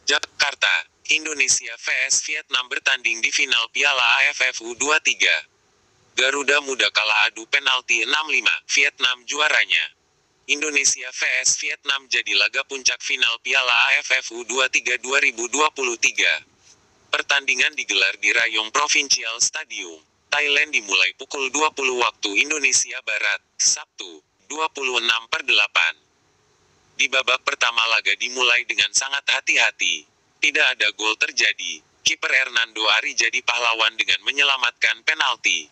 Jakarta, Indonesia vs Vietnam bertanding di final Piala AFF U23. Garuda Muda kalah adu penalti 6-5, Vietnam juaranya. Indonesia vs Vietnam jadi laga puncak final Piala AFF U23 2023. Pertandingan digelar di Rayong Provincial Stadium, Thailand dimulai pukul 20 waktu Indonesia Barat, Sabtu, 26/8. Di babak pertama laga dimulai dengan sangat hati-hati. Tidak ada gol terjadi. Kiper Hernando Ari jadi pahlawan dengan menyelamatkan penalti.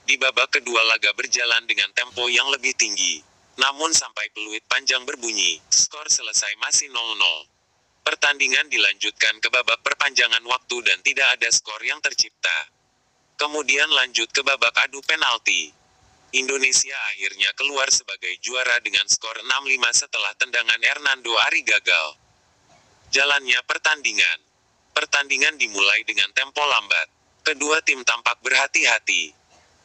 Di babak kedua laga berjalan dengan tempo yang lebih tinggi. Namun sampai peluit panjang berbunyi, skor selesai masih 0-0. Pertandingan dilanjutkan ke babak perpanjangan waktu dan tidak ada skor yang tercipta. Kemudian lanjut ke babak adu penalti. Indonesia akhirnya keluar sebagai juara dengan skor 6-5 setelah tendangan Hernando Ari gagal. Jalannya pertandingan. Pertandingan dimulai dengan tempo lambat. Kedua tim tampak berhati-hati.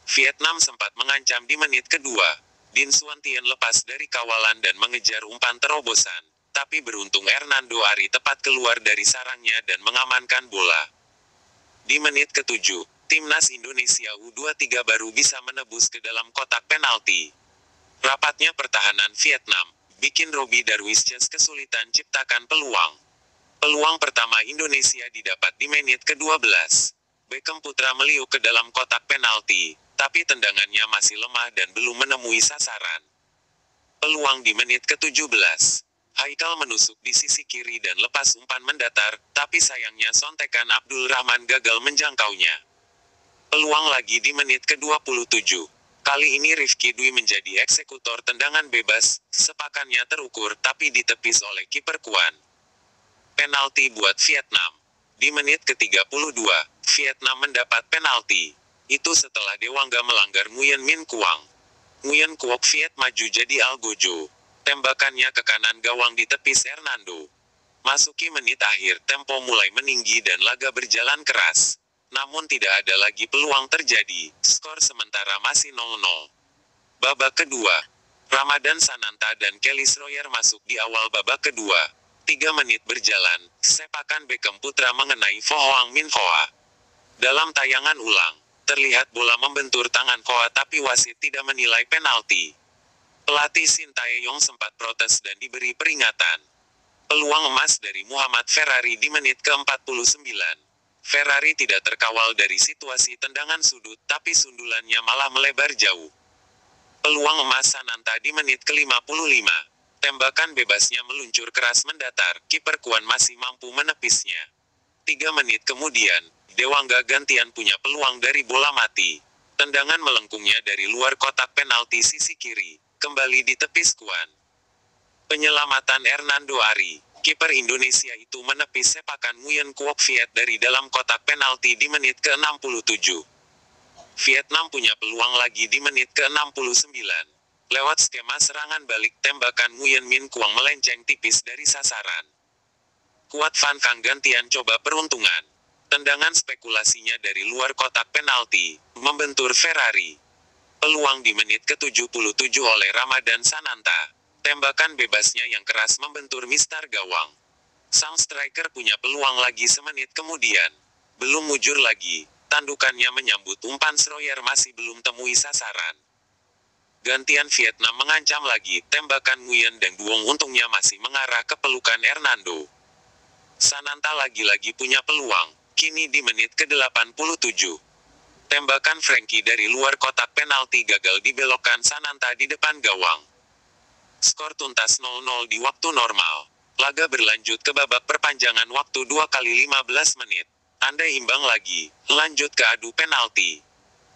Vietnam sempat mengancam di menit kedua. Din Xuan Tien lepas dari kawalan dan mengejar umpan terobosan. Tapi beruntung Hernando Ari tepat keluar dari sarangnya dan mengamankan bola. Di menit ketujuh, Timnas Indonesia U23 baru bisa menebus ke dalam kotak penalti. Rapatnya pertahanan Vietnam bikin Robbie Darwishes kesulitan ciptakan peluang. Peluang pertama Indonesia didapat di menit ke-12. Beckham Putra meliuk ke dalam kotak penalti, tapi tendangannya masih lemah dan belum menemui sasaran. Peluang di menit ke-17. Haikal menusuk di sisi kiri dan lepas umpan mendatar, tapi sayangnya sontekan Abdul Rahman gagal menjangkaunya. Peluang lagi di menit ke-27. Kali ini Rifki Dwi menjadi eksekutor tendangan bebas, sepakannya terukur tapi ditepis oleh kiper Kuan. Penalti buat Vietnam. Di menit ke-32, Vietnam mendapat penalti. Itu setelah Dewangga melanggar Nguyen Min Kuang. Nguyen Kuok Viet maju jadi Algojo. Tembakannya ke kanan gawang ditepis Hernando. Masuki menit akhir, tempo mulai meninggi dan laga berjalan keras. Namun tidak ada lagi peluang terjadi, skor sementara masih 0-0. Babak kedua, Ramadan Sananta dan Kelly Schroyer masuk di awal babak kedua. 3 menit berjalan, sepakan Beckham Putra mengenai Pho Hoang Min Hoa. Dalam tayangan ulang, terlihat bola membentur tangan Hoa tapi wasit tidak menilai penalti. Pelatih Shin Tae-yong sempat protes dan diberi peringatan. Peluang emas dari Muhammad Ferrari di menit ke-49. Ferrari tidak terkawal dari situasi tendangan sudut, tapi sundulannya malah melebar jauh. Peluang emas Sananta di menit ke-55. Tembakan bebasnya meluncur keras mendatar, kiper Kuan masih mampu menepisnya. 3 menit kemudian, Dewangga gantian punya peluang dari bola mati. Tendangan melengkungnya dari luar kotak penalti sisi kiri, kembali ditepis Kuan. Penyelamatan Hernando Ari. Kiper Indonesia itu menepis sepakan Nguyen Kuok Viet dari dalam kotak penalti di menit ke-67. Vietnam punya peluang lagi di menit ke-69. Lewat skema serangan balik tembakan Nguyen Min Kuang melenceng tipis dari sasaran. Kuat Van Kang gantian coba peruntungan. Tendangan spekulasinya dari luar kotak penalti, membentur Ferrari. Peluang di menit ke-77 oleh Ramadan Sananta. Tembakan bebasnya yang keras membentur mistar gawang. Sang striker punya peluang lagi semenit kemudian. Belum mujur lagi, tandukannya menyambut umpan Schroyer masih belum temui sasaran. Gantian Vietnam mengancam lagi, tembakan Nguyen dan Duong untungnya masih mengarah ke pelukan Hernando. Sananta lagi-lagi punya peluang, kini di menit ke-87. Tembakan Frankie dari luar kotak penalti gagal dibelokkan Sananta di depan gawang. Skor tuntas 0-0 di waktu normal. Laga berlanjut ke babak perpanjangan waktu 2 kali 15 menit. Andai imbang lagi, lanjut ke adu penalti.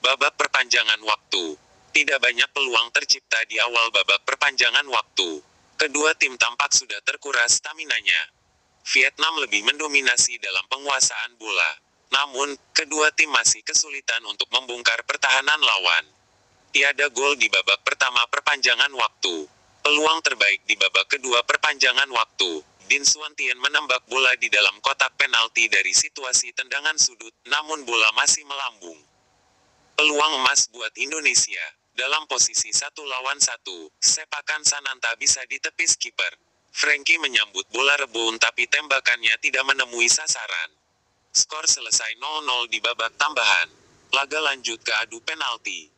Babak perpanjangan waktu. Tidak banyak peluang tercipta di awal babak perpanjangan waktu. Kedua tim tampak sudah terkuras staminanya. Vietnam lebih mendominasi dalam penguasaan bola. Namun, kedua tim masih kesulitan untuk membongkar pertahanan lawan. Tiada gol di babak pertama perpanjangan waktu. Peluang terbaik di babak kedua perpanjangan waktu. Din Xuan Tien menembak bola di dalam kotak penalti dari situasi tendangan sudut, namun bola masih melambung. Peluang emas buat Indonesia. Dalam posisi 1 lawan 1, sepakan Sananta bisa ditepis kiper. Frankie menyambut bola rebun tapi tembakannya tidak menemui sasaran. Skor selesai 0-0 di babak tambahan. Laga lanjut ke adu penalti.